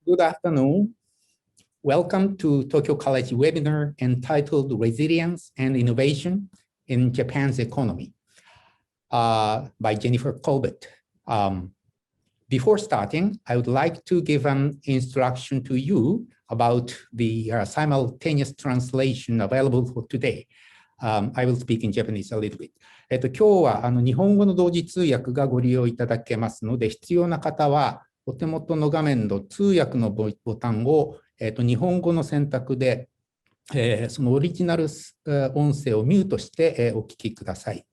Good afternoon. Welcome to Tokyo College webinar entitled Resilience and Innovation in Japan's Economy by Jennifer Corbett. Before starting, I would like to give an instruction to you about the simultaneous translation available for today. I will speak in Japanese a little bit. 今日は日本語の同時通訳がご利用いただけますので、必要な方はお手元の画面の通訳のボタンを、日本語の選択で、そのオリジナル音声をミュートして、お聞きください。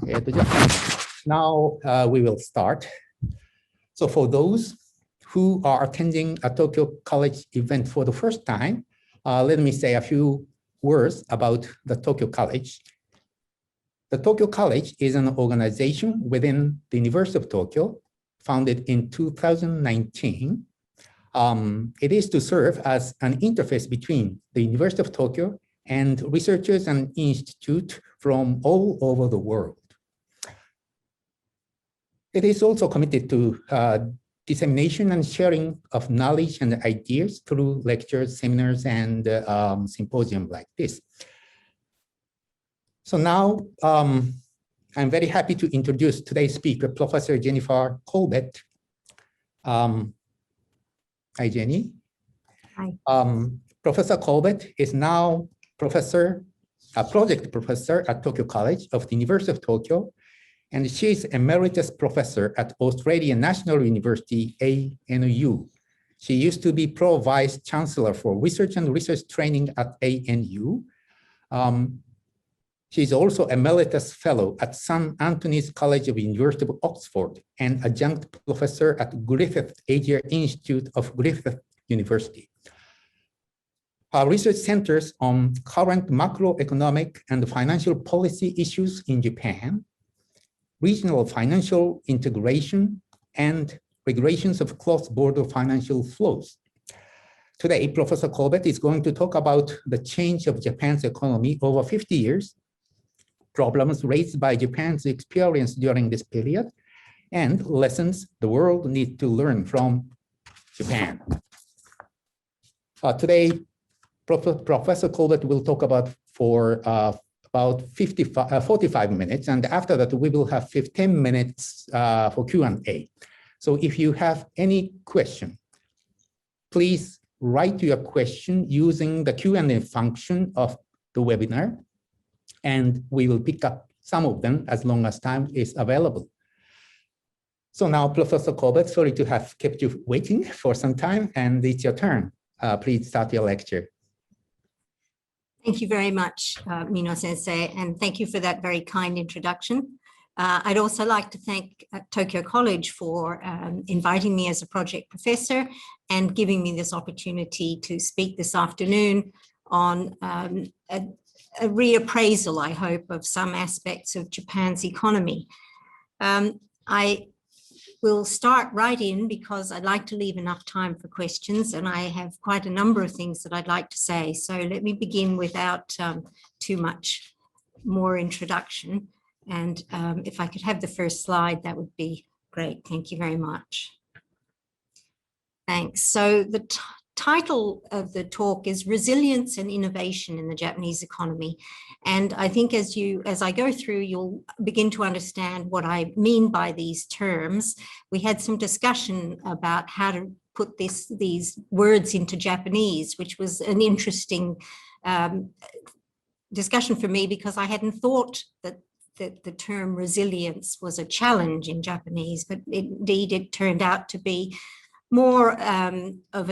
じゃあ、Now we will start. So for those who are attending a Tokyo College event for the first time, let me say a few words about the Tokyo College. The Tokyo College is an organization within the University of Tokyo, founded in 2019. It is to serve as an interface between the University of Tokyo and researchers and institutes from all over the world. It is also committed to dissemination and sharing of knowledge and ideas through lectures, seminars, and symposiums like this. So now I'm very happy to introduce today's speaker, Professor Jennifer Corbett. Hi, Jenny. Hi. Professor Corbett is now a project professor at Tokyo College of the University of Tokyo, and she is Emeritus Professor at Australian National University, ANU. She used to be Pro-Vice Chancellor for Research and Research Training at ANU. She is also Emeritus Fellow at St. Antony's College of University of Oxford and Adjunct Professor at Griffith Asia Institute of Griffith University. Her research centers on current macroeconomic and financial policy issues in Japan, regional financial integration, and regulations of cross-border financial flows. Today, Professor Corbett is going to talk about the change of Japan's economy over 50 years, problems raised by Japan's experience during this period, and lessons the world needs to learn from Japan. Today, Professor Corbett will talk about for about 45 minutes, and after that, we will have 15 minutes for Q&A. So if you have any question, please write your question using the Q&A function of the webinar, and we will pick up some of them as long as time is available. So now, Professor Corbett, sorry to have kept you waiting for some time, and it's your turn. Please start your lecture. Thank you very much, Mino-sensei, and thank you for that very kind introduction. I'd also like to thank Tokyo College for inviting me as a project professor and giving me this opportunity to speak this afternoon on a reappraisal, I hope, of some aspects of Japan's economy. I will start right in because I'd like to leave enough time for questions, and I have quite a number of things that I'd like to say. So let me begin without too much more introduction. And if I could have the first slide, that would be great. Thank you very much. Thanks. So the title of the talk is Resilience and Innovation in the Japanese Economy. And I think as I go through, you'll begin to understand what I mean by these terms. We had some discussion about how to put these words into Japanese, which was an interesting discussion for me because I hadn't thought that the term resilience was a challenge in Japanese, but indeed it turned out to be more of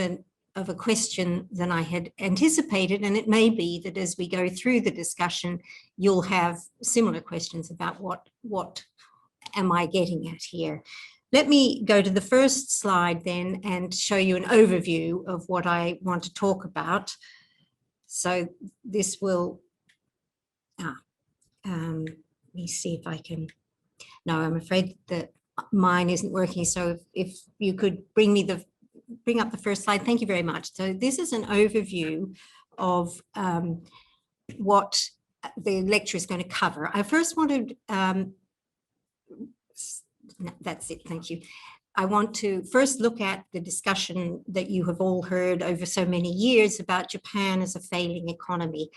a question than I had anticipated, and it may be that as we go through the discussion, you'll have similar questions about what am I getting at here. Let me go to the first slide then and show you an overview of what I want to talk about. So this will, let me see if I can, no, I'm afraid that mine isn't working. So if you could bring up the first slide. Thank you very much. So this is an overview of what the lecture is going to cover. I first wanted, that's it, thank you. I want to first look at the discussion that you have all heard over so many years about Japan as a failing economy,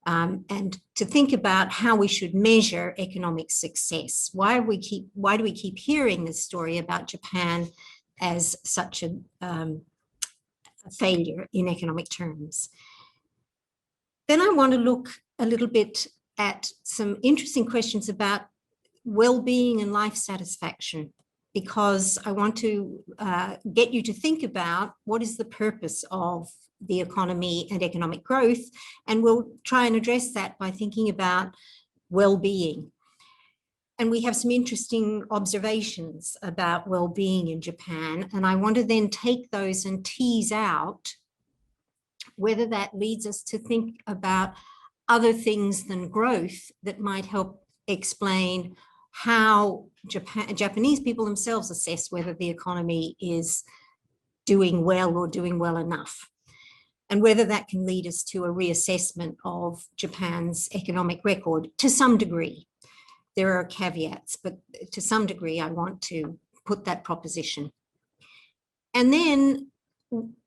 and to think about how we should measure economic success. Why do we keep hearing this story about Japan as such a failure in economic terms? Then I want to look a little bit at some interesting questions about well-being and life satisfaction, because I want to get you to think about what is the purpose of the economy and economic growth, and we'll try and address that by thinking about well-being. And we have some interesting observations about well-being in Japan, and I want to then take those and tease out whether that leads us to think about other things than growth that might help explain how Japanese people themselves assess whether the economy is doing well or doing well enough, and whether that can lead us to a reassessment of Japan's economic record to some degree. There are caveats, but to some degree, I want to put that proposition. And then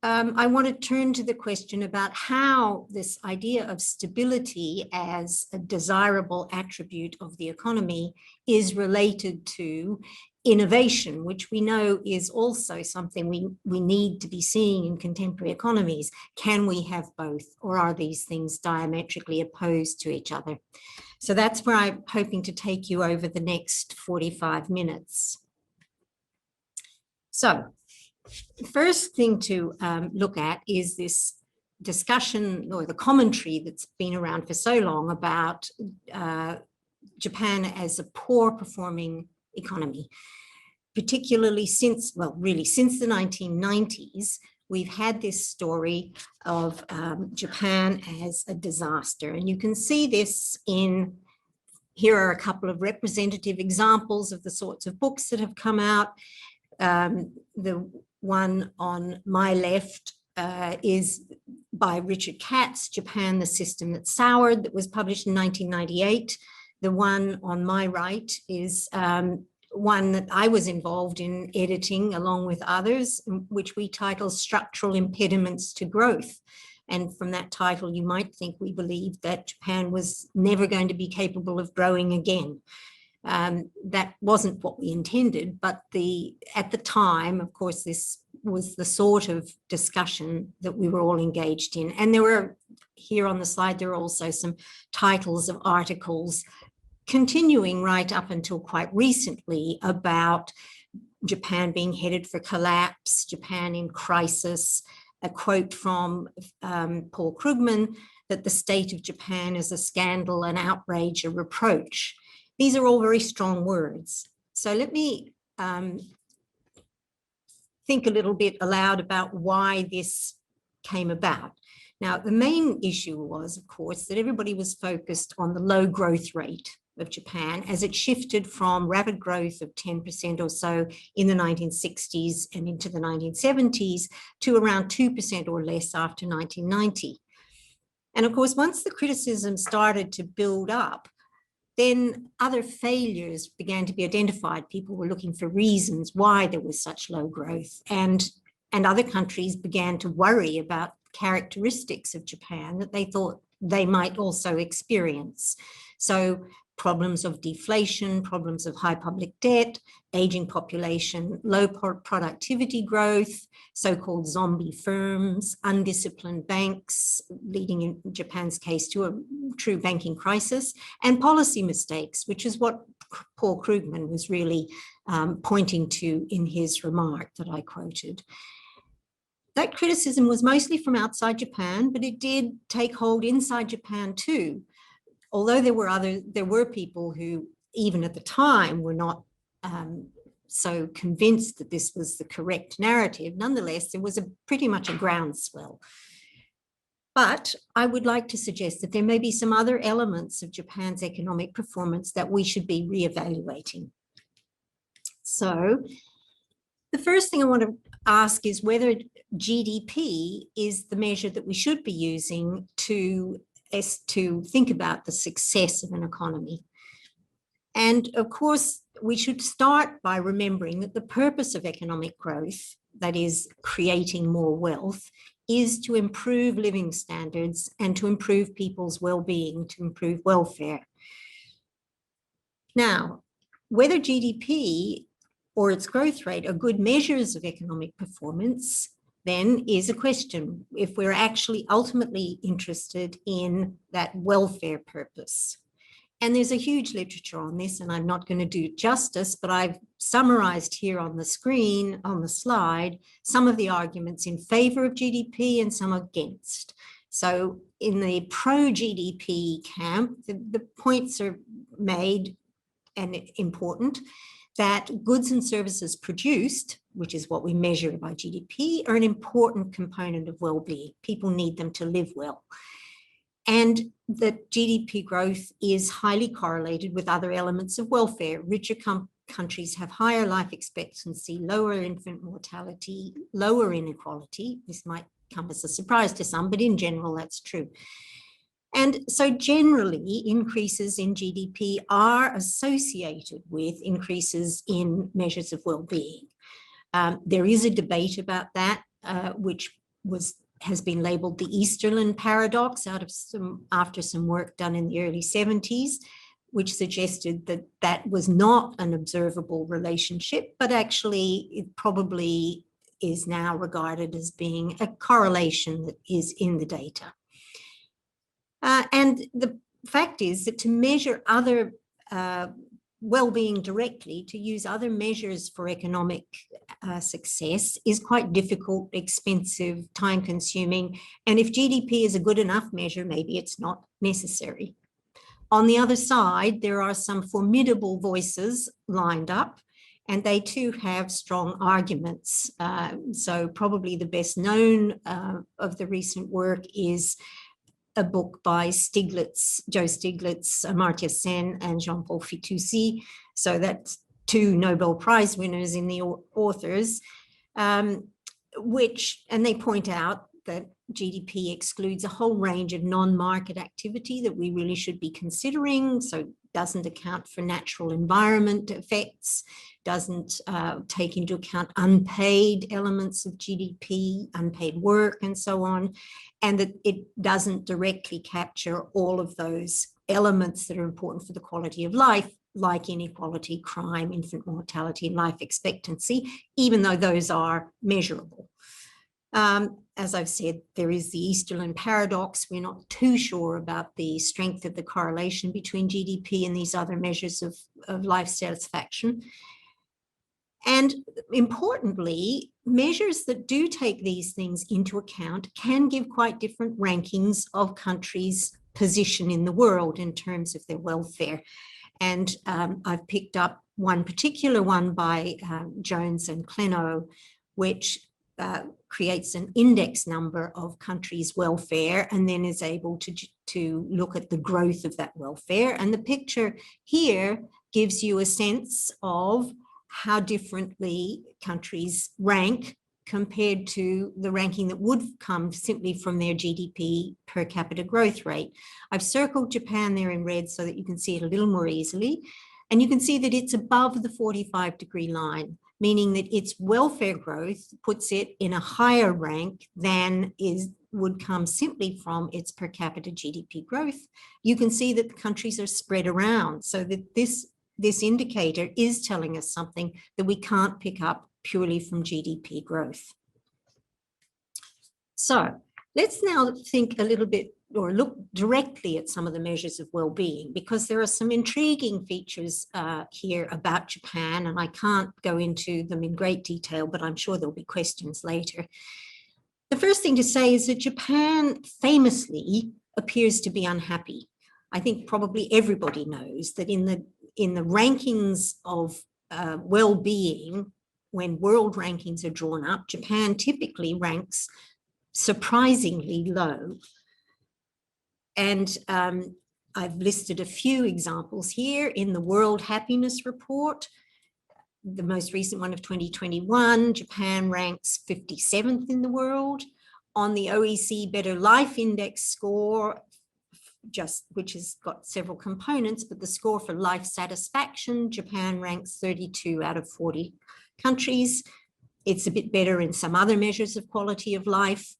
I want to turn to the question about how this idea of stability as a desirable attribute of the economy is related to innovation, which we know is also something we need to be seeing in contemporary economies. Can we have both, or are these things diametrically opposed to each other? So that's where I'm hoping to take you over the next 45 minutes. So the first thing to look at is this discussion or the commentary that's been around for so long about Japan as a poor performing economy, particularly since, well, really since the 1990s, we've had this story of Japan as a disaster. And you can see this in, here are a couple of representative examples of the sorts of books that have come out. The one on my left is by Richard Katz, Japan, the System That Soured, that was published in 1998. The one on my right is one that I was involved in editing along with others, which we title Structural Impediments to Growth. And from that title, you might think we believed that Japan was never going to be capable of growing again. That wasn't what we intended, but at the time, of course, this was the sort of discussion that we were all engaged in. And there were, here on the slide, there are also some titles of articles continuing right up until quite recently about Japan being headed for collapse, Japan in crisis, a quote from Paul Krugman that the state of Japan is a scandal, an outrage, a reproach. These are all very strong words. So let me think a little bit aloud about why this came about. Now, the main issue was, of course, that everybody was focused on the low growth rate of Japan as it shifted from rapid growth of 10% or so in the 1960s and into the 1970s to around 2% or less after 1990. And of course, once the criticism started to build up, then other failures began to be identified. People were looking for reasons why there was such low growth, and other countries began to worry about characteristics of Japan that they thought they might also experience. So problems of deflation, problems of high public debt, aging population, low productivity growth, so-called zombie firms, undisciplined banks, leading in Japan's case to a true banking crisis, and policy mistakes, which is what Paul Krugman was really pointing to in his remark that I quoted. That criticism was mostly from outside Japan, but it did take hold inside Japan too. Although there were people who, even at the time, were not so convinced that this was the correct narrative. Nonetheless, there was pretty much a groundswell. But I would like to suggest that there may be some other elements of Japan's economic performance that we should be reevaluating. So the first thing I want to ask is whether GDP is the measure that we should be using to think about the success of an economy. And of course, we should start by remembering that the purpose of economic growth, that is creating more wealth, is to improve living standards and to improve people's well-being, to improve welfare. Now, whether GDP or its growth rate are good measures of economic performance, then is a question if we're actually ultimately interested in that welfare purpose. And there's a huge literature on this, and I'm not going to do it justice, but I've summarized here on the screen, on the slide, some of the arguments in favor of GDP and some against. So in the pro-GDP camp, the points are made and important that goods and services produced, which is what we measure by GDP, are an important component of well-being. People need them to live well. And that GDP growth is highly correlated with other elements of welfare. Richer countries have higher life expectancy, lower infant mortality, lower inequality. This might come as a surprise to some, but in general, that's true. And so generally, increases in GDP are associated with increases in measures of well-being. There is a debate about that, which has been labeled the Easterland paradox after some work done in the early 70s, which suggested that that was not an observable relationship, but actually it probably is now regarded as being a correlation that is in the data. And the fact is that to measure other well-being directly, to use other measures for economic success is quite difficult, expensive, time-consuming. And if GDP is a good enough measure, maybe it's not necessary. On the other side, there are some formidable voices lined up, and they too have strong arguments. So probably the best known of the recent work is a book by Joe Stiglitz, Amartya Sen, and Jean-Paul Fitoussi. So that's two Nobel Prize winners in the authors, and they point out that GDP excludes a whole range of non-market activity that we really should be considering. So it doesn't account for natural environment effects, doesn't take into account unpaid elements of GDP, unpaid work, and so on, and that it doesn't directly capture all of those elements that are important for the quality of life, like inequality, crime, infant mortality, and life expectancy, even though those are measurable. As I've said, there is the Easterland paradox. We're not too sure about the strength of the correlation between GDP and these other measures of life satisfaction. And importantly, measures that do take these things into account can give quite different rankings of countries' position in the world in terms of their welfare. And I've picked up one particular one by Jones and Klenow, which creates an index number of countries' welfare and then is able to look at the growth of that welfare. And the picture here gives you a sense of how differently countries rank compared to the ranking that would come simply from their GDP per capita growth rate. I've circled Japan there in red so that you can see it a little more easily. And you can see that it's above the 45-degree line, meaning that its welfare growth puts it in a higher rank than would come simply from its per capita GDP growth. You can see that the countries are spread around, so that this indicator is telling us something that we can't pick up purely from GDP growth. So let's now think a little bit or look directly at some of the measures of well-being, because there are some intriguing features here about Japan, and I can't go into them in great detail, but I'm sure there'll be questions later. The first thing to say is that Japan famously appears to be unhappy. I think probably everybody knows that in the rankings of well-being, when world rankings are drawn up, Japan typically ranks surprisingly low. And I've listed a few examples here in the World Happiness Report. The most recent one of 2021, Japan ranks 57th in the world. On the OECD Better Life Index score, which has got several components, but the score for life satisfaction, Japan ranks 32 out of 40 countries. It's a bit better in some other measures of quality of life,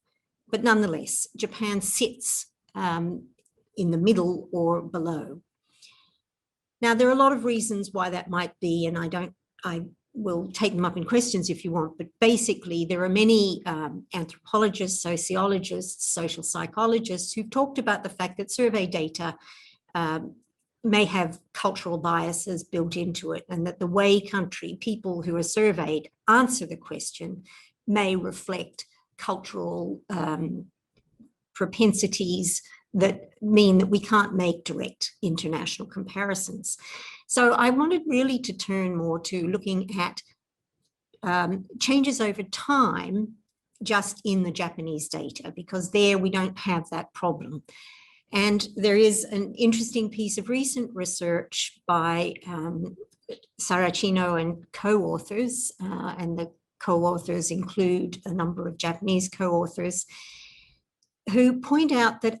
but nonetheless, Japan sits in the middle or below. Now, there are a lot of reasons why that might be, and I will take them up in questions if you want, but basically there are many anthropologists, sociologists, social psychologists who've talked about the fact that survey data may have cultural biases built into it, and that the way people who are surveyed answer the question may reflect cultural propensities that mean that we can't make direct international comparisons. So I wanted really to turn more to looking at changes over time just in the Japanese data, because there we don't have that problem. And there is an interesting piece of recent research by Saracino and co-authors, and the co-authors include a number of Japanese co-authors, who point out that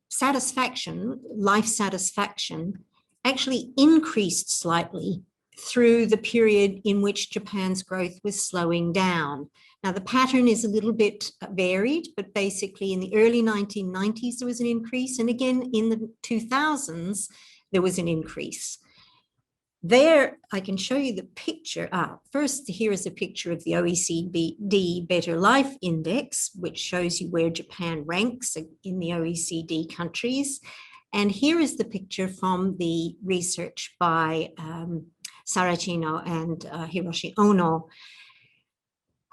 satisfaction, life satisfaction, actually increased slightly through the period in which Japan's growth was slowing down. Now, the pattern is a little bit varied, but basically in the early 1990s, there was an increase. And again, in the 2000s, there was an increase. There, I can show you the picture. First, here is a picture of the OECD Better Life Index, which shows you where Japan ranks in the OECD countries. And here is the picture from the research by Saracino and Hiroshi Ono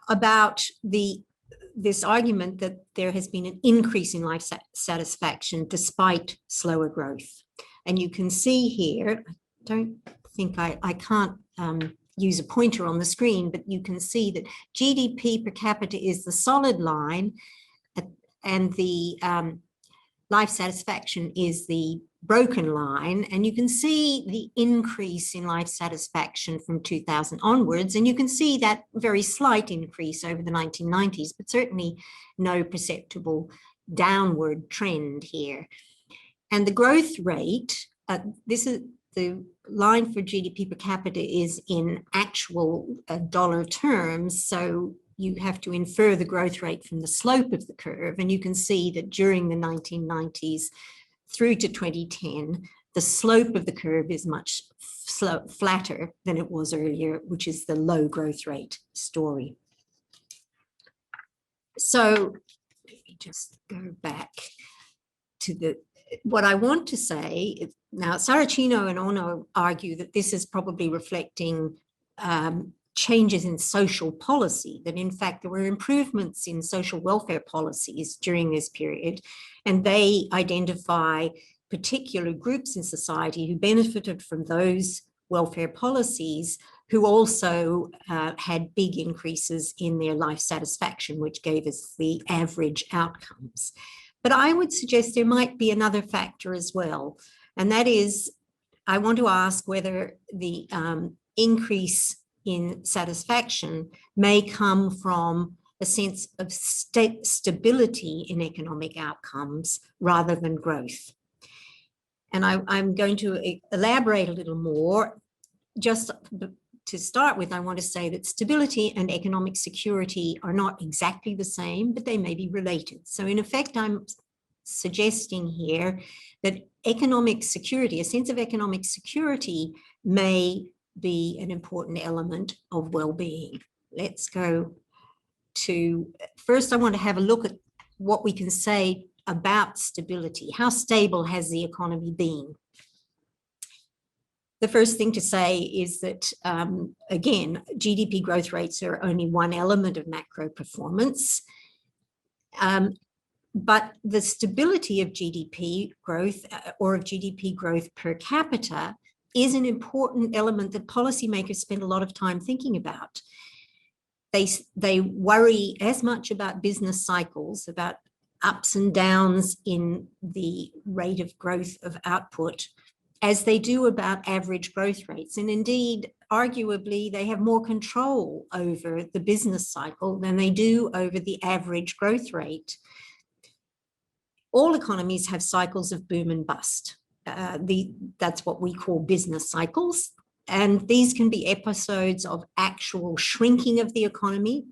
about this argument that there has been an increase in life satisfaction despite slower growth. And you can see here, I don't think I can't use a pointer on the screen, but you can see that GDP per capita is the solid line, and the life satisfaction is the broken line. And you can see the increase in life satisfaction from 2000 onwards. And you can see that very slight increase over the 1990s, but certainly no perceptible downward trend here. And the growth rate, this is the line for GDP per capita is in actual dollar terms. So you have to infer the growth rate from the slope of the curve. And you can see that during the 1990s through to 2010, the slope of the curve is much flatter than it was earlier, which is the low growth rate story. So let me just go back to what I want to say. Now, Saracino and Ono argue that this is probably reflecting changes in social policy, that in fact there were improvements in social welfare policies during this period, and they identify particular groups in society who benefited from those welfare policies, who also had big increases in their life satisfaction, which gave us the average outcomes. But I would suggest there might be another factor as well, and that is, I want to ask whether the increase in satisfaction may come from a sense of stability in economic outcomes rather than growth. And I'm going to elaborate a little more. Just to start with, I want to say that stability and economic security are not exactly the same, but they may be related. So in effect, I'm suggesting here that economic security, a sense of economic security, may be an important element of well-being. Let's go to, first I want to have a look at what we can say about stability. How stable has the economy been? The first thing to say is that, again, GDP growth rates are only one element of macro performance. But the stability of GDP growth or of GDP growth per capita is an important element that policymakers spend a lot of time thinking about. They worry as much about business cycles, about ups and downs in the rate of growth of output, as they do about average growth rates. And indeed, arguably, they have more control over the business cycle than they do over the average growth rate. all economies have cycles of boom and bust. That's what we call business cycles. And these can be episodes of actual shrinking of the economy,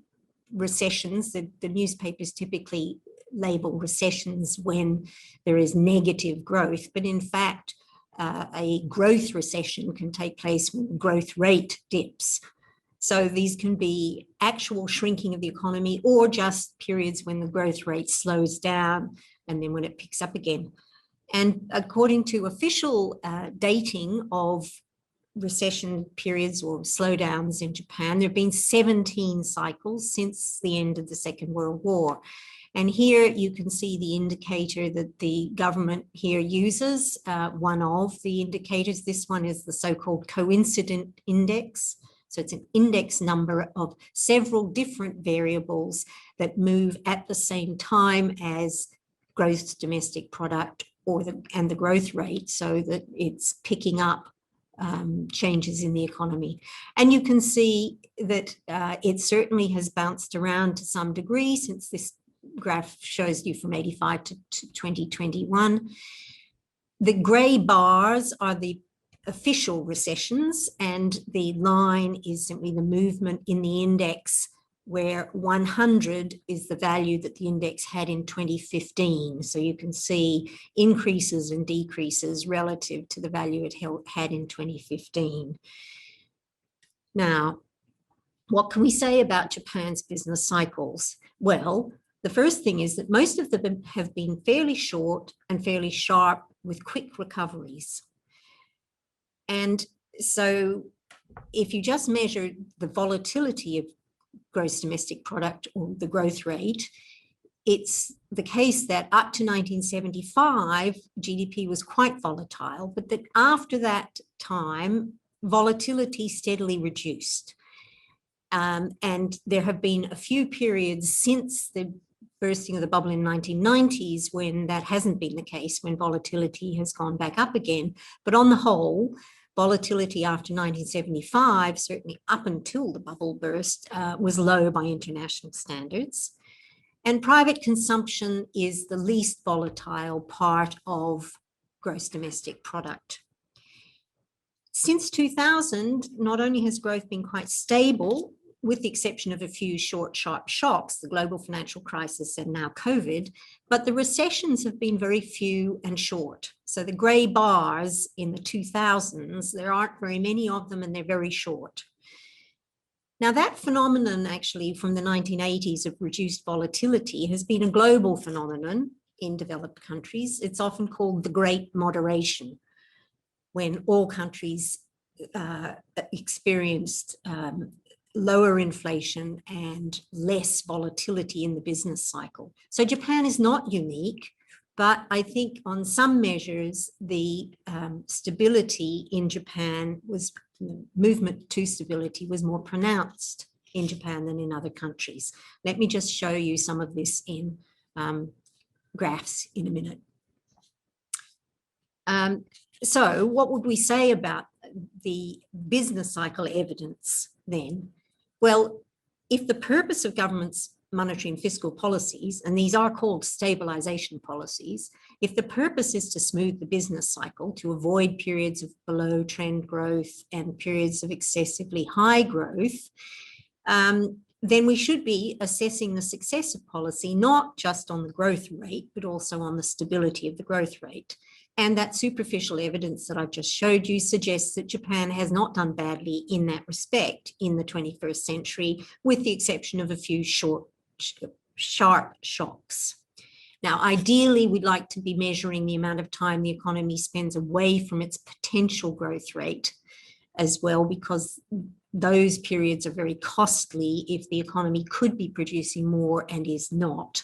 recessions. The newspapers typically label recessions when there is negative growth, but in fact, a growth recession can take place when growth rate dips. So these can be actual shrinking of the economy or just periods when the growth rate slows down and then when it picks up again. And according to official dating of recession periods or slowdowns in Japan, there have been 17 cycles since the end of the Second World War. And here you can see the indicator that the government here uses, one of the indicators. This one is the so-called coincident index. So it's an index number of several different variables that move at the same time as gross domestic product and the growth rate, so that it's picking up changes in the economy. And you can see that it certainly has bounced around to some degree since this graph shows you from 85 to 2021. The grey bars are the official recessions, and the line is simply the movement in the index, where 100 is the value that the index had in 2015. So you can see increases and decreases relative to the value it had in 2015. Now, what can we say about Japan's business cycles? Well, the first thing is that most of them have been fairly short and fairly sharp with quick recoveries. And so if you just measure the volatility of gross domestic product or the growth rate, it's the case that up to 1975, GDP was quite volatile, but that after that time, volatility steadily reduced. And there have been a few periods since the bursting of the bubble in 1990s when that hasn't been the case, when volatility has gone back up again. But on the whole, volatility after 1975, certainly up until the bubble burst, was low by international standards. And private consumption is the least volatile part of gross domestic product. Since 2000, not only has growth been quite stable, with the exception of a few short, sharp shocks, the global financial crisis and now COVID, but the recessions have been very few and short. So the grey bars in the 2000s, there aren't very many of them and they're very short. Now that phenomenon actually from the 1980s of reduced volatility has been a global phenomenon in developed countries. It's often called the Great Moderation, when all countries experienced lower inflation and less volatility in the business cycle. So Japan is not unique, but I think on some measures, the stability in Japan was, movement to stability was more pronounced in Japan than in other countries. Let me just show you some of this in graphs in a minute. So what would we say about the business cycle evidence then? Well, if the purpose of government's monetary and fiscal policies, and these are called stabilization policies, if the purpose is to smooth the business cycle, to avoid periods of below trend growth and periods of excessively high growth, then we should be assessing the success of policy, not just on the growth rate, but also on the stability of the growth rate. And that superficial evidence that I've just showed you suggests that Japan has not done badly in that respect in the 21st century, with the exception of a few short, sharp shocks. Now, ideally, we'd like to be measuring the amount of time the economy spends away from its potential growth rate as well, because those periods are very costly if the economy could be producing more and is not.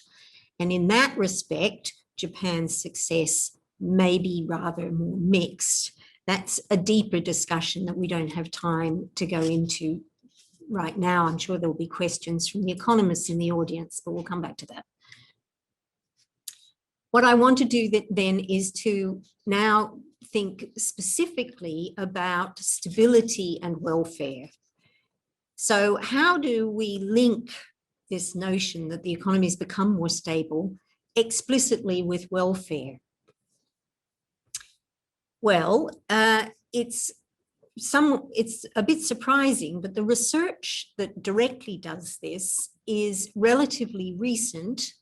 And in that respect, Japan's success may be rather more mixed. That's a deeper discussion that we don't have time to go into right now. I'm sure there will be questions from the economists in the audience, but we'll come back to that. What I want to do then is to now think specifically about stability and welfare. So how do we link this notion that the economy has become more stable explicitly with welfare? Well, it's a bit surprising, but the research that directly does this is relatively recent,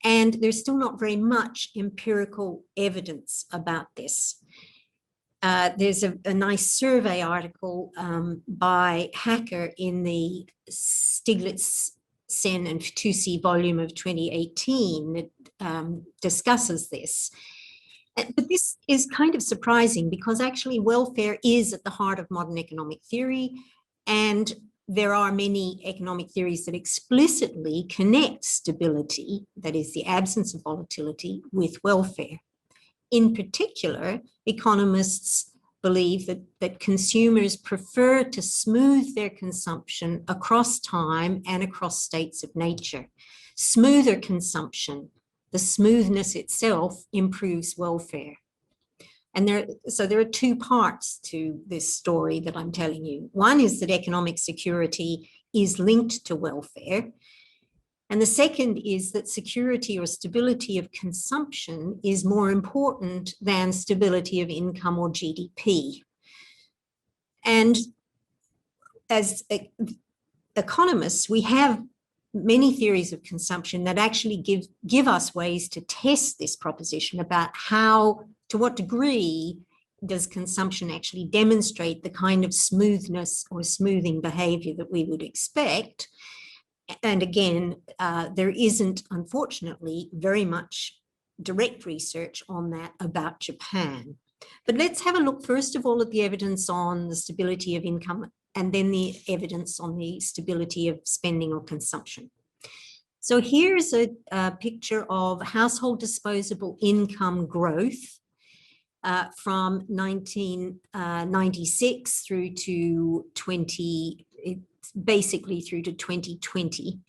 and there's still not very much empirical evidence about this. There's a nice survey article by Hacker in the Stiglitz, Sen and Fitoussi volume of 2018 that discusses this. But this is kind of surprising because actually welfare is at the heart of modern economic theory, and there are many economic theories that explicitly connect stability, that is the absence of volatility, with welfare. In particular, economists believe that consumers prefer to smooth their consumption across time and across states of nature. Smoother consumption, the smoothness itself, improves welfare. And there are two parts to this story that I'm telling you. One is that economic security is linked to welfare. And the second is that security or stability of consumption is more important than stability of income or GDP. And as economists, we have many theories of consumption that actually give us ways to test this proposition about how, to what degree does consumption actually demonstrate the kind of smoothness or smoothing behavior that we would expect. And again, there isn't, unfortunately, very much direct research on that about Japan. But let's have a look, first of all, at the evidence on the stability of income and then the evidence on the stability of spending or consumption. So here's a picture of household disposable income growth from 1996 through to basically through to 2020.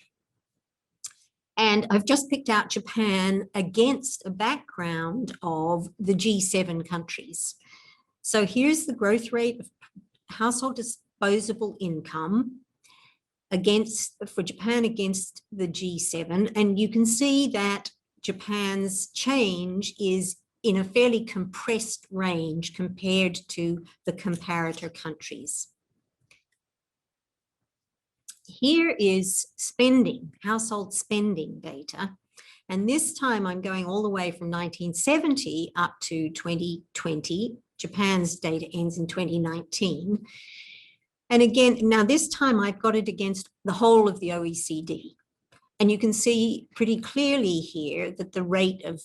And I've just picked out Japan against a background of the G7 countries. So here's the growth rate of household disposable income for Japan against the G7. And you can see that Japan's change is in a fairly compressed range compared to the comparator countries. Here is spending, household spending data. And this time I'm going all the way from 1970 up to 2020. Japan's data ends in 2019. And again, now this time I've got it against the whole of the OECD. And you can see pretty clearly here that the rate of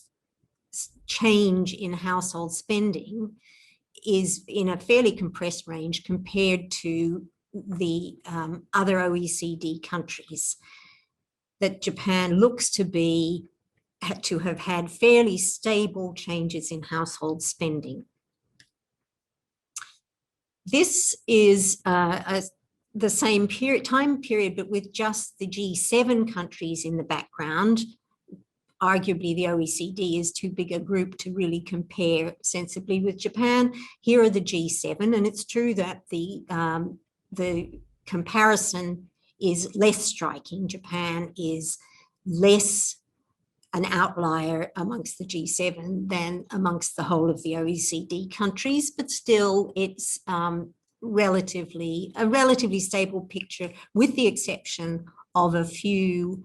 change in household spending is in a fairly compressed range compared to the other OECD countries, that Japan looks to have had fairly stable changes in household spending. This is the same time period, but with just the G7 countries in the background. Arguably, the OECD is too big a group to really compare sensibly with Japan. Here are the G7, and it's true that the comparison is less striking. Japan is less an outlier amongst the G7 than amongst the whole of the OECD countries, but still it's a relatively stable picture, with the exception of a few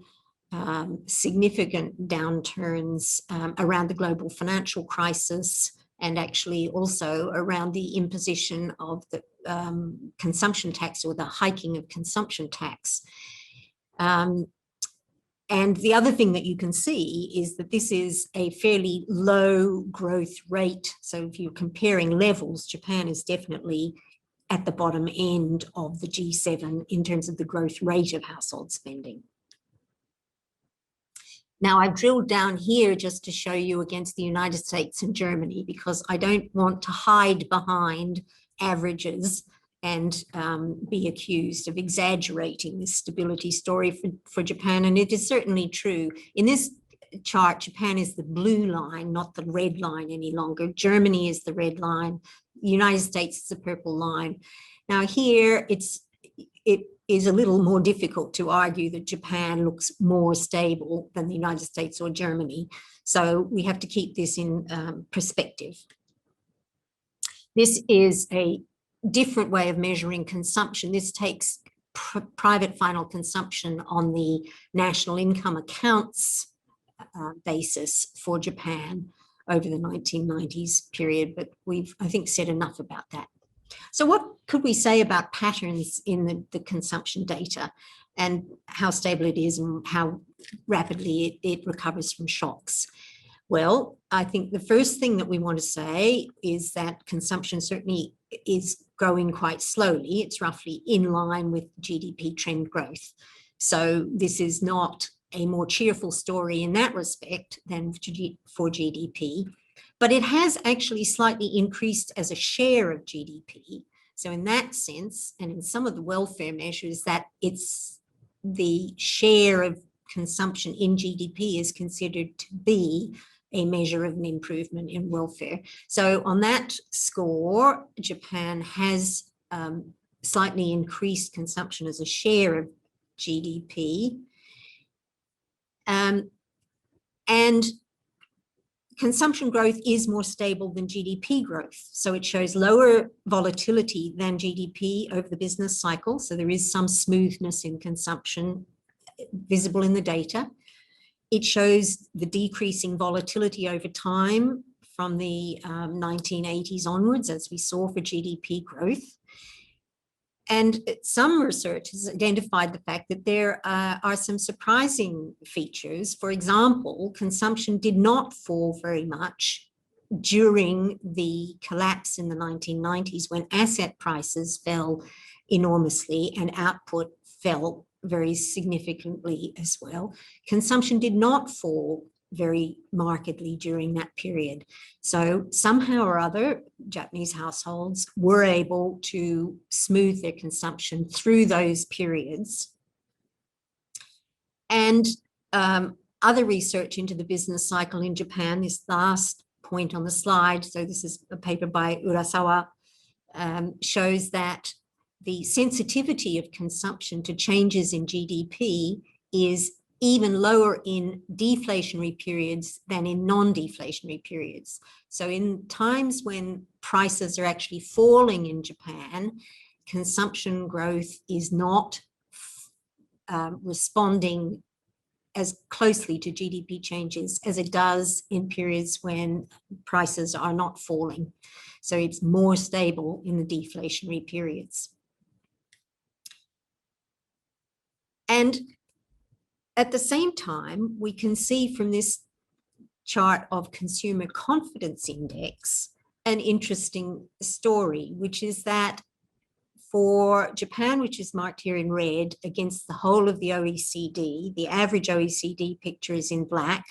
significant downturns around the global financial crisis, and actually also around the imposition of the consumption tax, or the hiking of consumption tax. And the other thing that you can see is that this is a fairly low growth rate. So if you're comparing levels, Japan is definitely at the bottom end of the G7 in terms of the growth rate of household spending. Now, I've drilled down here just to show you against the United States and Germany, because I don't want to hide behind averages and be accused of exaggerating this stability story for Japan. And it is certainly true. In this chart, Japan is the blue line, not the red line any longer. Germany is the red line. The United States is the purple line. Now here, it is a little more difficult to argue that Japan looks more stable than the United States or Germany. So we have to keep this in perspective. This is a different way of measuring consumption. This takes private final consumption on the national income accounts basis for Japan over the 1990s period, but we've, I think, said enough about that. So what could we say about patterns in the consumption data and how stable it is and how rapidly it recovers from shocks? Well, I think the first thing that we want to say is that consumption certainly is growing quite slowly. It's roughly in line with GDP trend growth. So this is not a more cheerful story in that respect than for GDP, but it has actually slightly increased as a share of GDP. So in that sense, and in some of the welfare measures, that it's the share of consumption in GDP is considered to be a measure of an improvement in welfare. So on that score, Japan has slightly increased consumption as a share of GDP. And consumption growth is more stable than GDP growth. So it shows lower volatility than GDP over the business cycle. So there is some smoothness in consumption visible in the data. It shows the decreasing volatility over time from the 1980s onwards, as we saw for GDP growth. And some research has identified the fact that there are some surprising features. For example, consumption did not fall very much during the collapse in the 1990s when asset prices fell enormously and output fell very significantly as well. Consumption did not fall very markedly during that period. So somehow or other, Japanese households were able to smooth their consumption through those periods. And other research into the business cycle in Japan, this last point on the slide, so this is a paper by Urasawa, shows that the sensitivity of consumption to changes in GDP is even lower in deflationary periods than in non-deflationary periods. So in times when prices are actually falling in Japan, consumption growth is not responding as closely to GDP changes as it does in periods when prices are not falling. So it's more stable in the deflationary periods. And at the same time, we can see from this chart of consumer confidence index an interesting story, which is that for Japan, which is marked here in red, against the whole of the OECD, the average OECD picture is in black,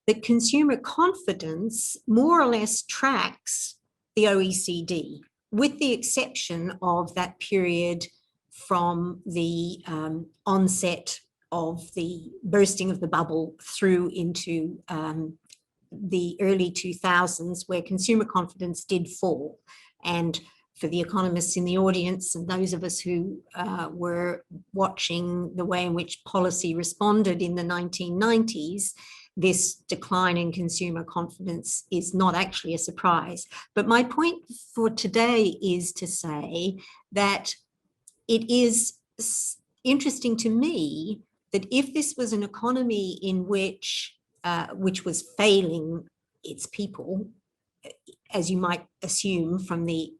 that consumer confidence more or less tracks the OECD, with the exception of that period from the onset of the bursting of the bubble through into the early 2000s, where consumer confidence did fall. And for the economists in the audience and those of us who were watching the way in which policy responded in the 1990s, this decline in consumer confidence is not actually a surprise. But my point for today is to say that it is interesting to me that if this was an economy in which was failing its people, as you might assume from the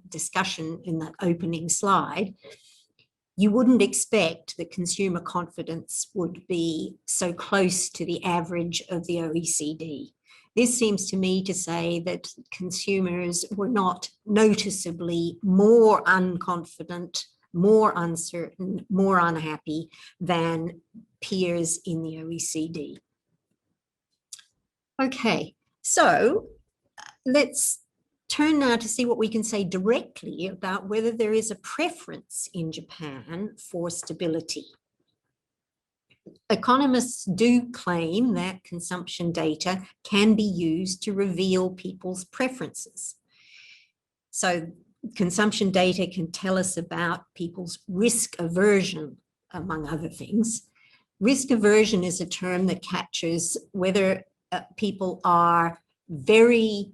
discussion in the opening slide, you wouldn't expect that consumer confidence would be so close to the average of the OECD. This seems to me to say that consumers were not noticeably more unconfident, more uncertain, more unhappy than peers in the OECD. Okay, so let's turn now to see what we can say directly about whether there is a preference in Japan for stability. Economists do claim that consumption data can be used to reveal people's preferences. So consumption data can tell us about people's risk aversion, among other things. Risk aversion is a term that captures whether people are very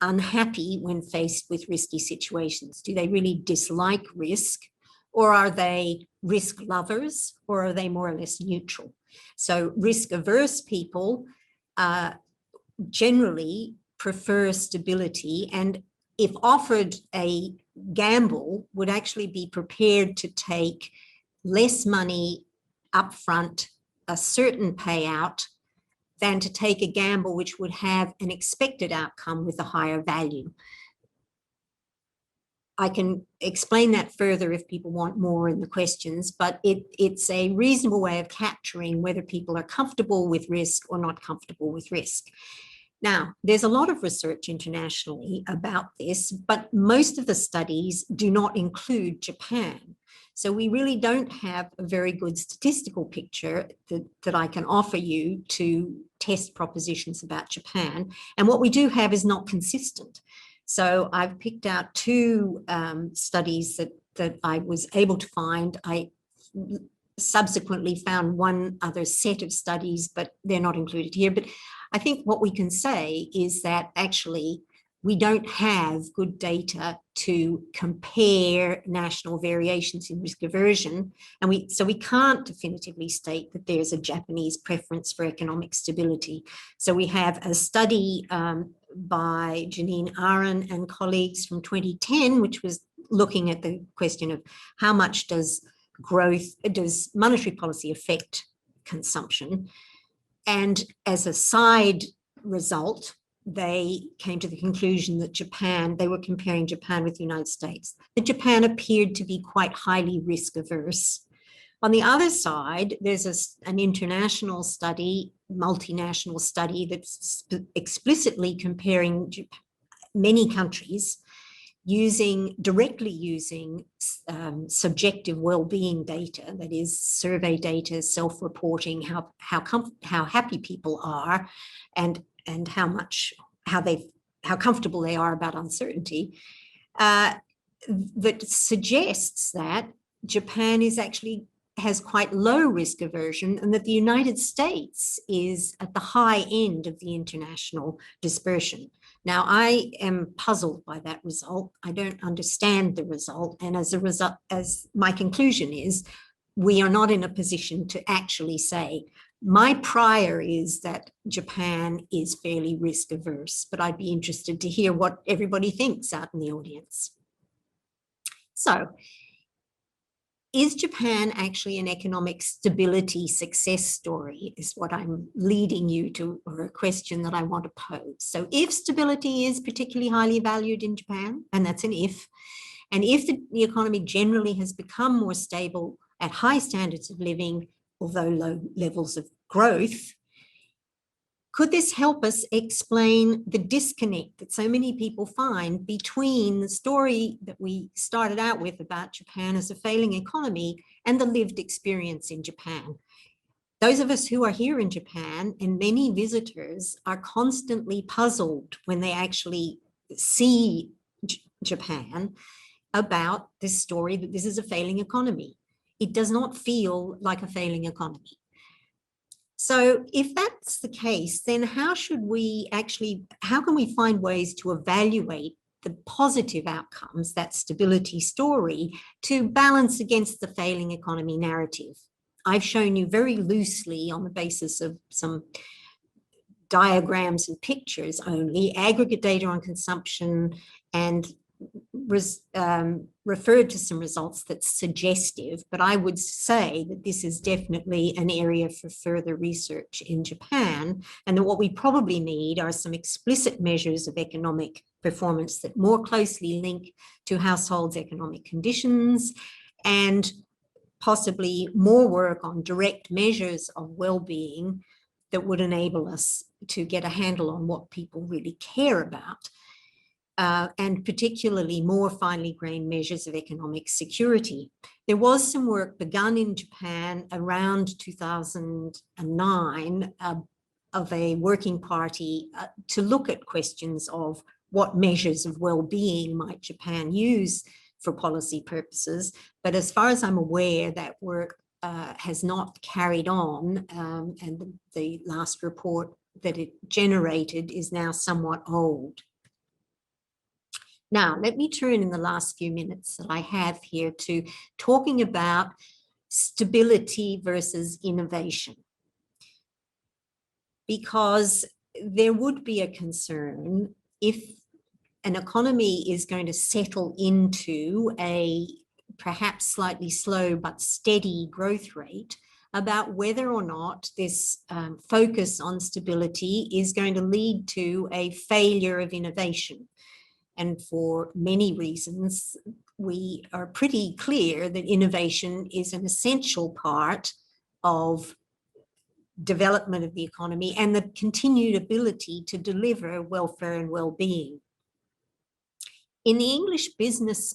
unhappy when faced with risky situations. Do they really dislike risk, or are they risk lovers, or are they more or less neutral? So risk averse people generally prefer stability, and if offered a gamble, would actually be prepared to take less money upfront, a certain payout, than to take a gamble which would have an expected outcome with a higher value. I can explain that further if people want more in the questions, but it's a reasonable way of capturing whether people are comfortable with risk or not comfortable with risk. Now, there's a lot of research internationally about this, but most of the studies do not include Japan. So we really don't have a very good statistical picture that I can offer you to test propositions about Japan. And what we do have is not consistent. So I've picked out two studies that I was able to find. I subsequently found one other set of studies, but they're not included here. But I think what we can say is that actually we don't have good data to compare national variations in risk aversion. And so we can't definitively state that there's a Japanese preference for economic stability. So we have a study by Janine Aron and colleagues from 2010, which was looking at the question of how much does monetary policy affect consumption? And as a side result, they came to the conclusion that they were comparing Japan with the United States, that Japan appeared to be quite highly risk averse. On the other side, there's an international study, multinational study that's explicitly comparing many countries directly using subjective well-being data, that is survey data, self-reporting, how happy people are, and how comfortable they are about uncertainty, that suggests that Japan has quite low risk aversion, and that the United States is at the high end of the international dispersion. Now, I am puzzled by that result. I don't understand the result. And as a result, as my conclusion is, we are not in a position to actually say, my prior is that Japan is fairly risk averse, but I'd be interested to hear what everybody thinks out in the audience. So, is Japan actually an economic stability success story, is what I'm leading you to, or a question that I want to pose. So if stability is particularly highly valued in Japan, and that's an if, and if the economy generally has become more stable at high standards of living, although low levels of growth, could this help us explain the disconnect that so many people find between the story that we started out with about Japan as a failing economy and the lived experience in Japan? Those of us who are here in Japan, and many visitors, are constantly puzzled when they actually see Japan about this story that this is a failing economy. It does not feel like a failing economy. So if that's the case, then how can we find ways to evaluate the positive outcomes, that stability story, to balance against the failing economy narrative? I've shown you very loosely, on the basis of some diagrams and pictures only, aggregate data on consumption, and referred to some results that's suggestive, but I would say that this is definitely an area for further research in Japan, and that what we probably need are some explicit measures of economic performance that more closely link to households' economic conditions, and possibly more work on direct measures of well-being that would enable us to get a handle on what people really care about. And particularly more finely grained measures of economic security. There was some work begun in Japan around 2009 of a working party to look at questions of what measures of well-being might Japan use for policy purposes. But as far as I'm aware, that work has not carried on, and the last report that it generated is now somewhat old. Now, let me turn in the last few minutes that I have here to talking about stability versus innovation, because there would be a concern if an economy is going to settle into a perhaps slightly slow but steady growth rate, about whether or not this focus on stability is going to lead to a failure of innovation. And for many reasons, we are pretty clear that innovation is an essential part of development of the economy and the continued ability to deliver welfare and well-being. In the English business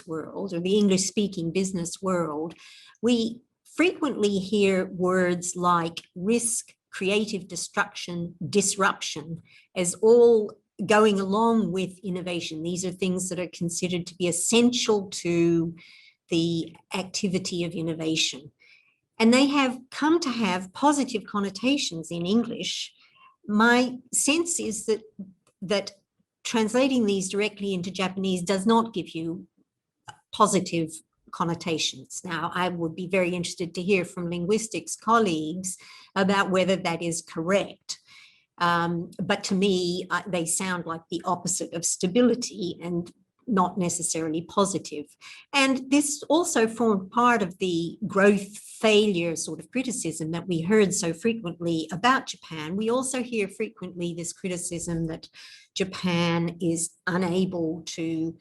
world, or the English-speaking business world, we frequently hear words like risk, creative destruction, disruption as all going along with innovation. These are things that are considered to be essential to the activity of innovation. And they have come to have positive connotations in English. My sense is that translating these directly into Japanese does not give you positive connotations. Now, I would be very interested to hear from linguistics colleagues about whether that is correct. But to me, they sound like the opposite of stability and not necessarily positive. And this also formed part of the growth failure sort of criticism that we heard so frequently about Japan. We also hear frequently this criticism that Japan is unable to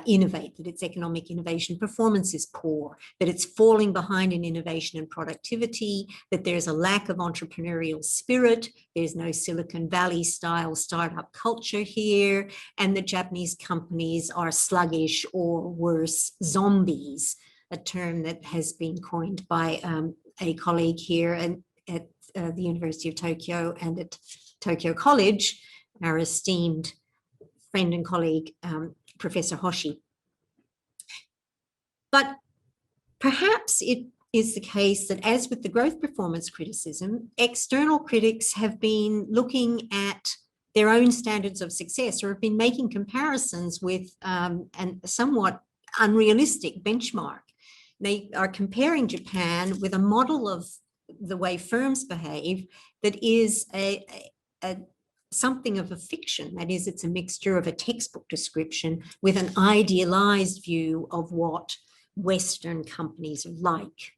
innovate, that its economic innovation performance is poor, that it's falling behind in innovation and productivity, that there's a lack of entrepreneurial spirit, there's no Silicon Valley style startup culture here, and that Japanese companies are sluggish or worse, zombies, a term that has been coined by a colleague here at the University of Tokyo and at Tokyo College, our esteemed friend and colleague, Professor Hoshi. But perhaps it is the case that, as with the growth performance criticism, external critics have been looking at their own standards of success, or have been making comparisons with a somewhat unrealistic benchmark. They are comparing Japan with a model of the way firms behave that is something of a fiction. That is, it's a mixture of a textbook description with an idealized view of what Western companies are like.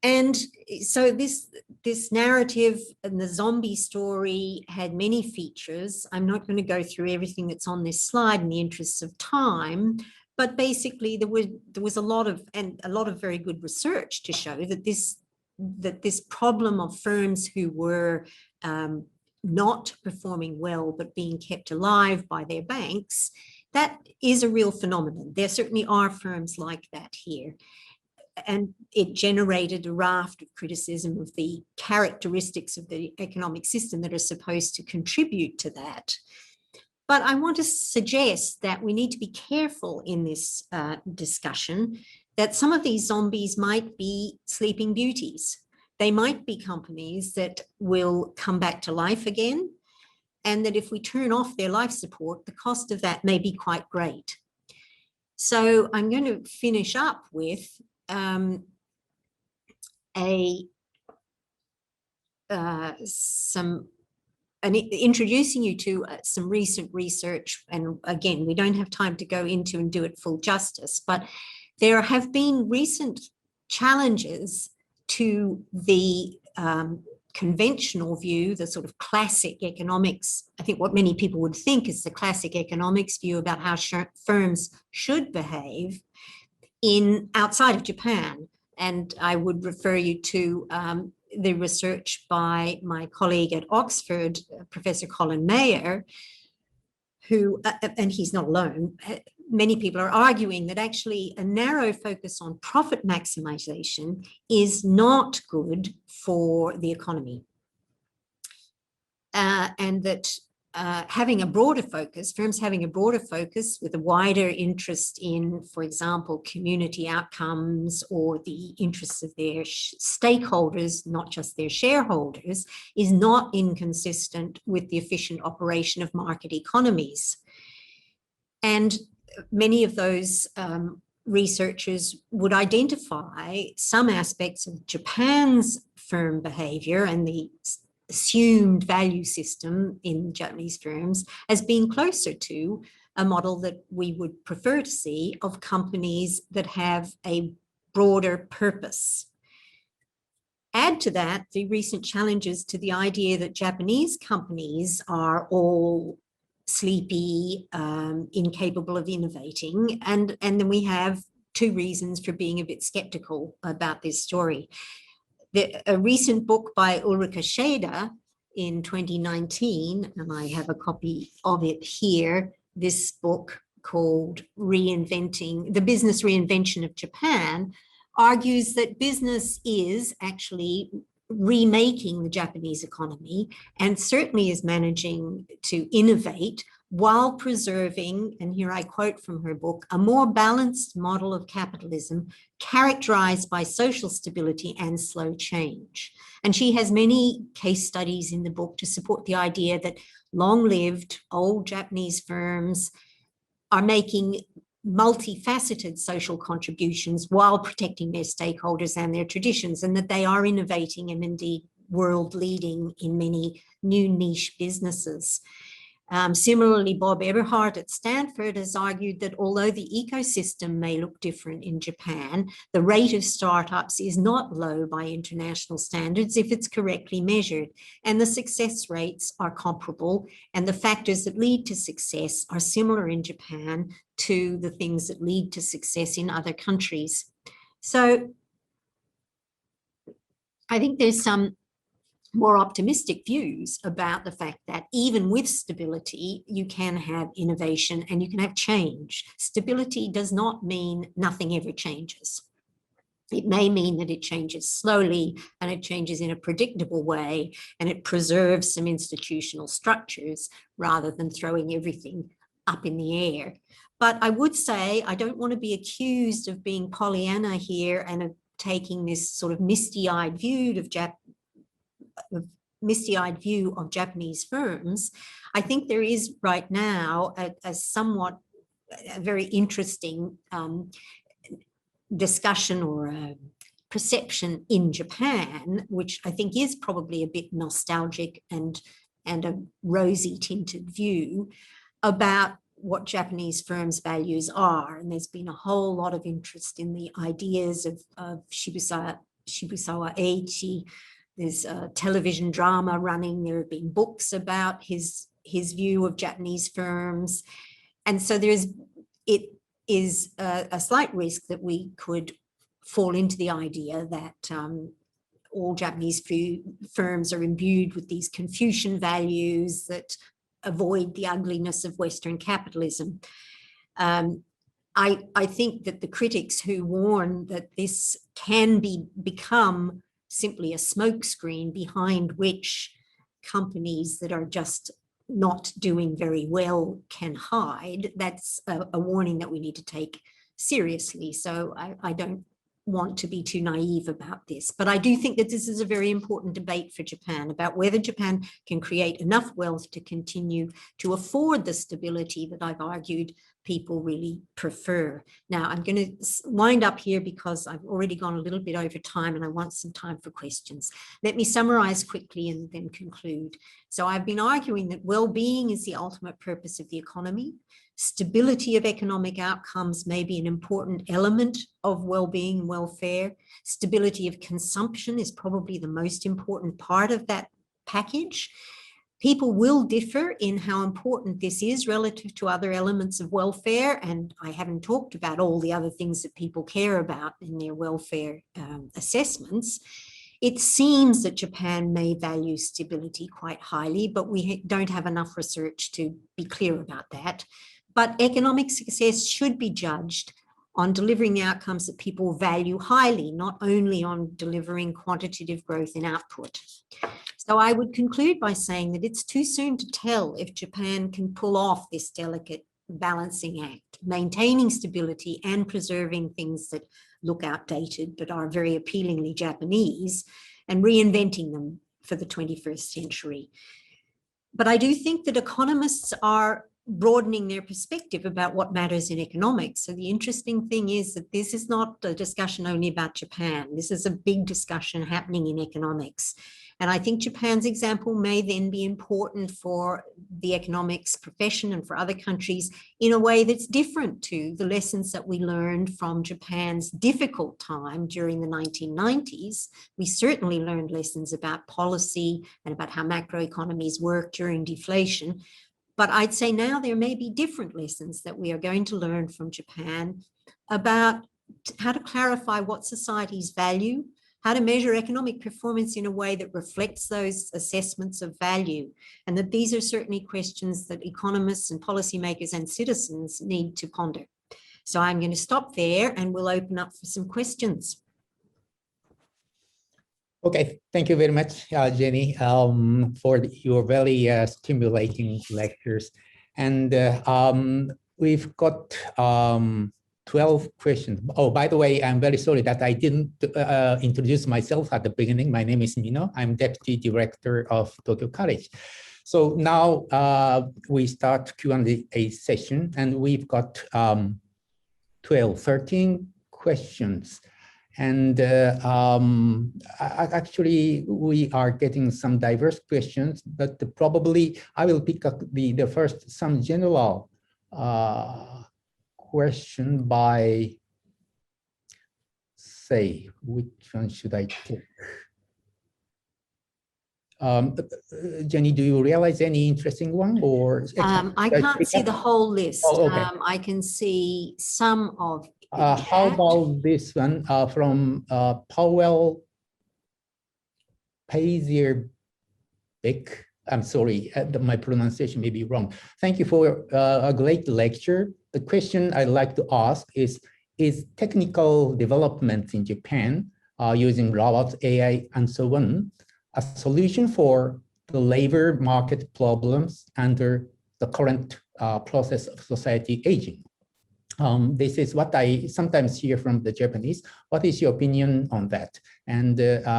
And so this narrative and the zombie story had many features. I'm not going to go through everything that's on this slide in the interests of time, but basically there was a lot of very good research to show that this problem of firms who were not performing well but being kept alive by their banks, that is a real phenomenon. There certainly are firms like that here. And it generated a raft of criticism of the characteristics of the economic system that are supposed to contribute to that. But I want to suggest that we need to be careful in this discussion that some of these zombies might be sleeping beauties. They might be companies that will come back to life again, and that if we turn off their life support, the cost of that may be quite great. So I'm going to finish up with introducing you to some recent research. And again, we don't have time to go into and do it full justice, but there have been recent challenges to the conventional view, the sort of classic economics, I think what many people would think is the classic economics view about how firms should behave outside of Japan. And I would refer you to the research by my colleague at Oxford, Professor Colin Mayer, who, and he's not alone, many people are arguing that actually a narrow focus on profit maximization is not good for the economy. And that having a broader focus, firms having a broader focus with a wider interest in, for example, community outcomes or the interests of their stakeholders, not just their shareholders, is not inconsistent with the efficient operation of market economies. And many of those researchers would identify some aspects of Japan's firm behavior and the assumed value system in Japanese firms as being closer to a model that we would prefer to see of companies that have a broader purpose. Add to that the recent challenges to the idea that Japanese companies are all sleepy, incapable of innovating, and then we have two reasons for being a bit skeptical about this story. A recent book by Ulrike Schäder in 2019, and I have a copy of it here, this book called Reinventing, The Business Reinvention of Japan, argues that business is actually remaking the Japanese economy and certainly is managing to innovate while preserving, and here I quote from her book, a more balanced model of capitalism characterized by social stability and slow change. And she has many case studies in the book to support the idea that long-lived old Japanese firms are making multifaceted social contributions while protecting their stakeholders and their traditions, and that they are innovating and indeed world-leading in many new niche businesses. Similarly, Bob Eberhardt at Stanford has argued that although the ecosystem may look different in Japan, the rate of startups is not low by international standards if it's correctly measured, and the success rates are comparable, and the factors that lead to success are similar in Japan to the things that lead to success in other countries. So I think there's some more optimistic views about the fact that even with stability, you can have innovation and you can have change. Stability does not mean nothing ever changes. It may mean that it changes slowly and it changes in a predictable way and it preserves some institutional structures rather than throwing everything up in the air. But I would say I don't want to be accused of being Pollyanna here and of taking this sort of misty-eyed view of Japanese firms. I think there is right now a somewhat very interesting discussion or a perception in Japan, which I think is probably a bit nostalgic and a rosy tinted view about what Japanese firms' values are. And there's been a whole lot of interest in the ideas of Shibusawa Eiichi. There's a television drama running. There have been books about his view of Japanese firms. And so it is a slight risk that we could fall into the idea that all Japanese firms are imbued with these Confucian values that avoid the ugliness of Western capitalism. I think that the critics who warn that this can become simply a smokescreen behind which companies that are just not doing very well can hide, that's a warning that we need to take seriously. So I don't want to be too naive about this, but I do think that this is a very important debate for Japan about whether Japan can create enough wealth to continue to afford the stability that I've argued people really prefer. Now, I'm going to wind up here because I've already gone a little bit over time and I want some time for questions. Let me summarize quickly and then conclude. So I've been arguing that well-being is the ultimate purpose of the economy. Stability of economic outcomes may be an important element of well-being and welfare. Stability of consumption is probably the most important part of that package. People will differ in how important this is relative to other elements of welfare, and I haven't talked about all the other things that people care about in their welfare assessments. It seems that Japan may value stability quite highly, but we don't have enough research to be clear about that. But economic success should be judged on delivering the outcomes that people value highly, not only on delivering quantitative growth in output. So I would conclude by saying that it's too soon to tell if Japan can pull off this delicate balancing act, maintaining stability and preserving things that look outdated but are very appealingly Japanese, and reinventing them for the 21st century. But I do think that economists are broadening their perspective about what matters in economics. So the interesting thing is that this is not a discussion only about Japan. This is a big discussion happening in economics. And I think Japan's example may then be important for the economics profession and for other countries in a way that's different to the lessons that we learned from Japan's difficult time during the 1990s. We certainly learned lessons about policy and about how macroeconomies work during deflation. But I'd say now there may be different lessons that we are going to learn from Japan about how to clarify what societies value, how to measure economic performance in a way that reflects those assessments of value, and that these are certainly questions that economists and policymakers and citizens need to ponder. So I'm going to stop there and we'll open up for some questions. Okay, thank you very much, Jenny, for your very stimulating lectures. And we've got 12 questions. Oh, by the way, I'm very sorry that I didn't introduce myself at the beginning. My name is Mino. I'm Deputy Director of Tokyo College. So now we start Q&A session, and we've got 13 questions. And actually, we are getting some diverse questions, but probably I will pick up the first, some general question by, say, which one should I take? Jenny, do you realize any interesting one, or? I can't see the whole list. Oh, okay. I can see some of how about this one from Powell Pazier Beck? I'm sorry, my pronunciation may be wrong. Thank you for a great lecture. The question I'd like to ask is technical development in Japan using robots, AI, and so on, a solution for the labor market problems under the current process of society aging? This is what I sometimes hear from the Japanese. What is your opinion on that? And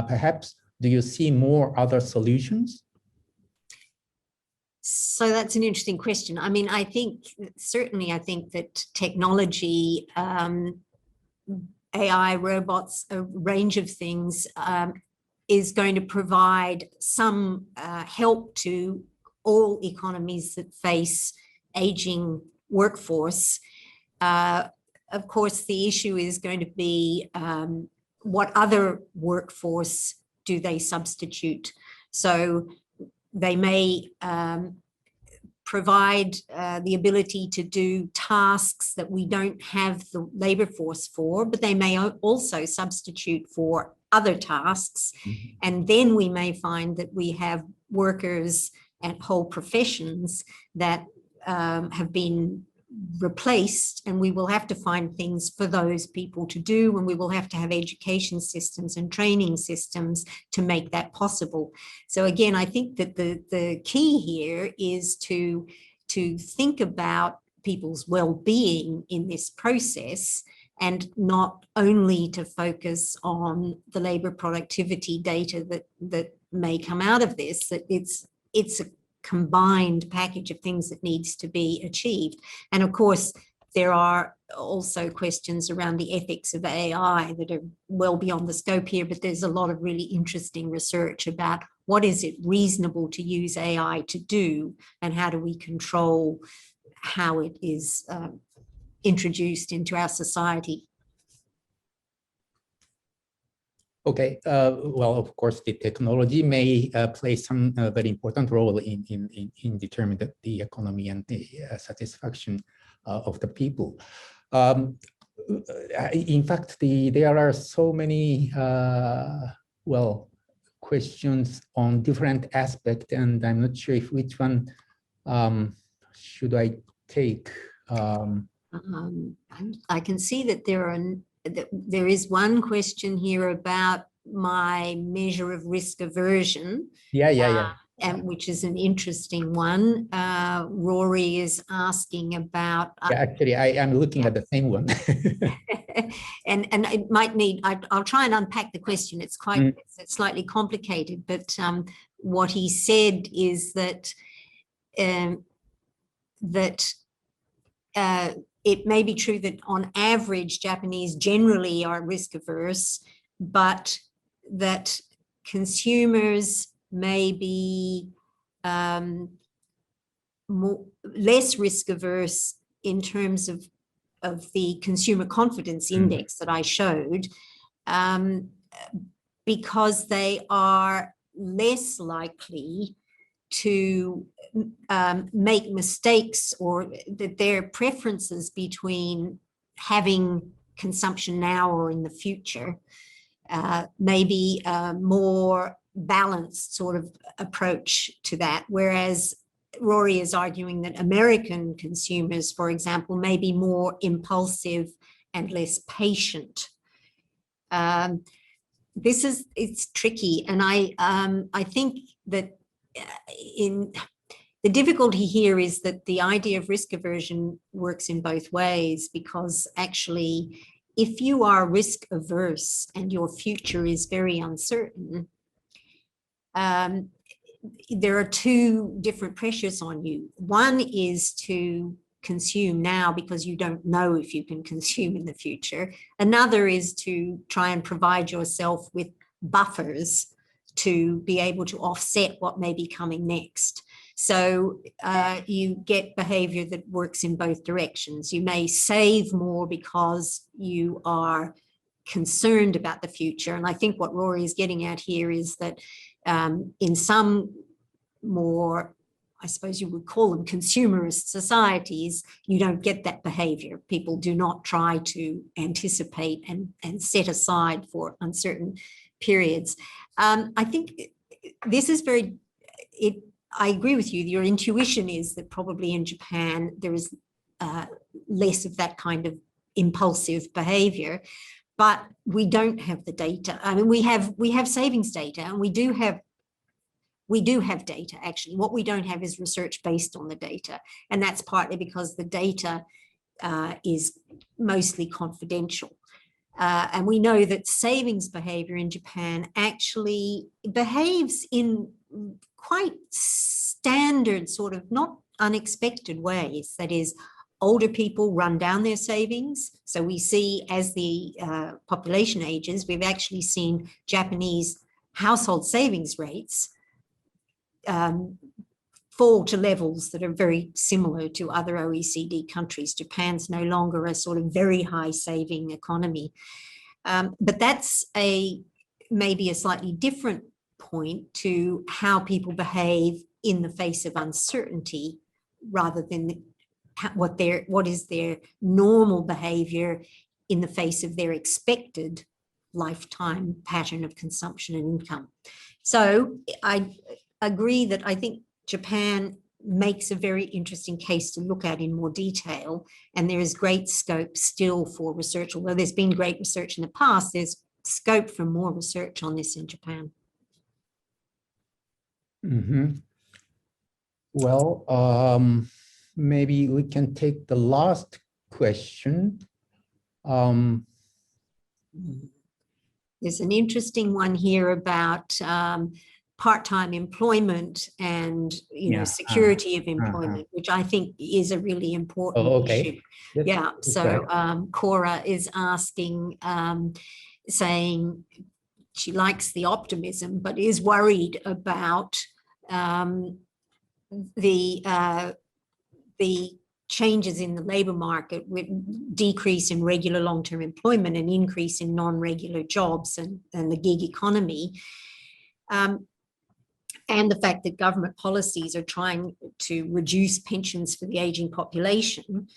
perhaps, do you see more other solutions? So that's an interesting question. I mean, I think that technology, AI, robots, a range of things is going to provide some help to all economies that face aging workforce. Of course, the issue is going to be what other workforce do they substitute? So they may provide the ability to do tasks that we don't have the labor force for, but they may also substitute for other tasks. Mm-hmm. And then we may find that we have workers and whole professions that have been replaced, and we will have to find things for those people to do, and we will have to have education systems and training systems to make that possible. So again, I think that the key here is to think about people's well-being in this process, and not only to focus on the labor productivity data that may come out of this, that it's a combined package of things that needs to be achieved. And of course, there are also questions around the ethics of AI that are well beyond the scope here, but there's a lot of really interesting research about what is it reasonable to use AI to do, and how do we control how it is introduced into our society. Okay, well, of course, the technology may play some very important role in determining the economy and the satisfaction of the people. In fact, there are so many, well, questions on different aspects, and I'm not sure if which one should I take. I can see that there is one question here about my measure of risk aversion. Yeah. And which is an interesting one. Rory is asking about. Yeah, actually, I am looking at the same one. and it might need. I'll try and unpack the question. It's quite it's slightly complicated, but what he said is that it may be true that on average Japanese generally are risk averse, but that consumers may be less risk averse in terms of the consumer confidence index that I showed, because they are less likely to make mistakes, or that their preferences between having consumption now or in the future may be more balanced sort of approach to that, whereas Rory is arguing that American consumers, for example, may be more impulsive and less patient. It's tricky, and I think that the difficulty here is that the idea of risk aversion works in both ways, because actually, if you are risk averse and your future is very uncertain, there are two different pressures on you. One is to consume now because you don't know if you can consume in the future. Another is to try and provide yourself with buffers to be able to offset what may be coming next. So you get behavior that works in both directions. You may save more because you are concerned about the future. And I think what Rory is getting at here is that in some more, I suppose you would call them consumerist societies, you don't get that behavior. People do not try to anticipate and set aside for uncertain periods. I think this is I agree with you. Your intuition is that probably in Japan there is less of that kind of impulsive behavior, but we don't have the data. I mean, we have savings data, and we do have data, actually. What we don't have is research based on the data. And that's partly because the data is mostly confidential. And we know that savings behavior in Japan actually behaves in quite standard, sort of not unexpected ways. That is, older people run down their savings. So we see, as the population ages, we've actually seen Japanese household savings rates fall to levels that are very similar to other OECD countries. Japan's no longer a sort of very high saving economy. But that's maybe a slightly different point to how people behave in the face of uncertainty, rather than what is their normal behavior in the face of their expected lifetime pattern of consumption and income. So I agree that I think Japan makes a very interesting case to look at in more detail, and there is great scope still for research. Although there's been great research in the past, there's scope for more research on this in Japan. Well, maybe we can take the last question. There's an interesting one here about part-time employment and security of employment, which I think is a really important issue. Yeah. So Cora is asking, saying she likes the optimism, but is worried about the changes in the labor market, with decrease in regular long-term employment and increase in non-regular jobs and the gig economy. And the fact that government policies are trying to reduce pensions for the aging population.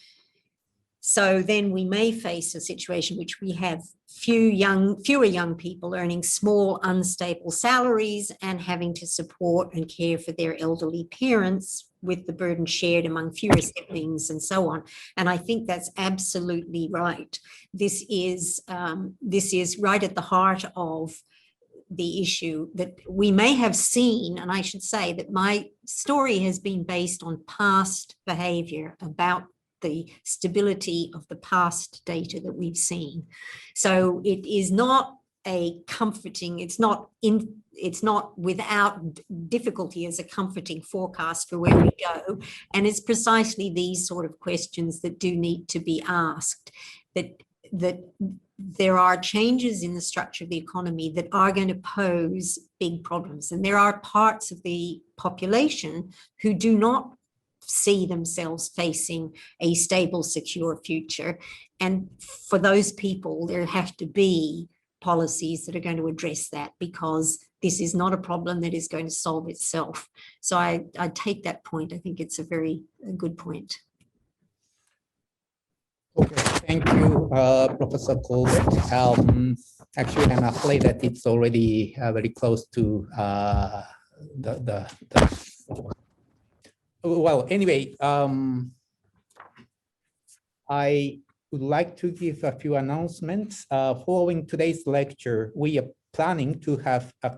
So then we may face a situation which we have fewer young people earning small, unstable salaries and having to support and care for their elderly parents, with the burden shared among fewer siblings and so on. And I think that's absolutely right. This is right at the heart of the issue that we may have seen, and I should say that my story has been based on past behavior about the stability of the past data that we've seen. So it is not a comforting, it's not without difficulty as a comforting forecast for where we go. And it's precisely these sort of questions that do need to be asked, that there are changes in the structure of the economy that are going to pose big problems. And there are parts of the population who do not see themselves facing a stable, secure future. And for those people, there have to be policies that are going to address that, because this is not a problem that is going to solve itself. So I take that point. I think it's a very good point. Okay, thank you, Professor Corbett. Actually, I'm afraid that it's already very close to well, anyway, I would like to give a few announcements. Following today's lecture, we are planning to have a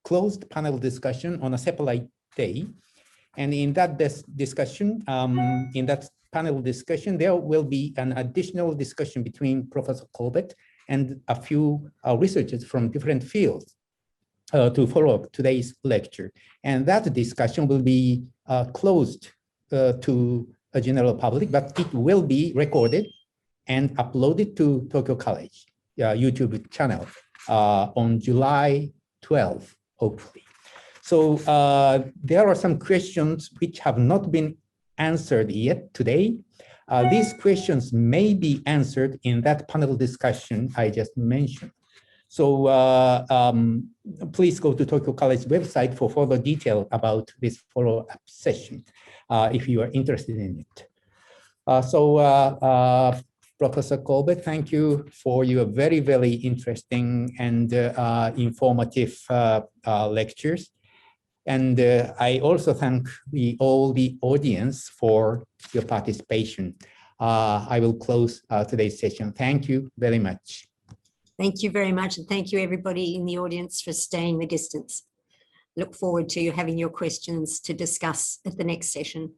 closed panel discussion on a separate day. And in that discussion, in that panel discussion, there will be an additional discussion between Professor Corbett and a few researchers from different fields to follow up today's lecture. And that discussion will be closed to a general public, but it will be recorded and uploaded to Tokyo College YouTube channel on July 12th, hopefully. So there are some questions which have not been answered yet today. These questions may be answered in that panel discussion I just mentioned. So please go to Tokyo College website for further detail about this follow-up session if you are interested in it. Professor Corbett, thank you for your very, very interesting and informative lectures. And I also thank all the audience for your participation. I will close today's session. Thank you very much. Thank you very much. And thank you everybody in the audience for staying the distance. Look forward to having your questions to discuss at the next session.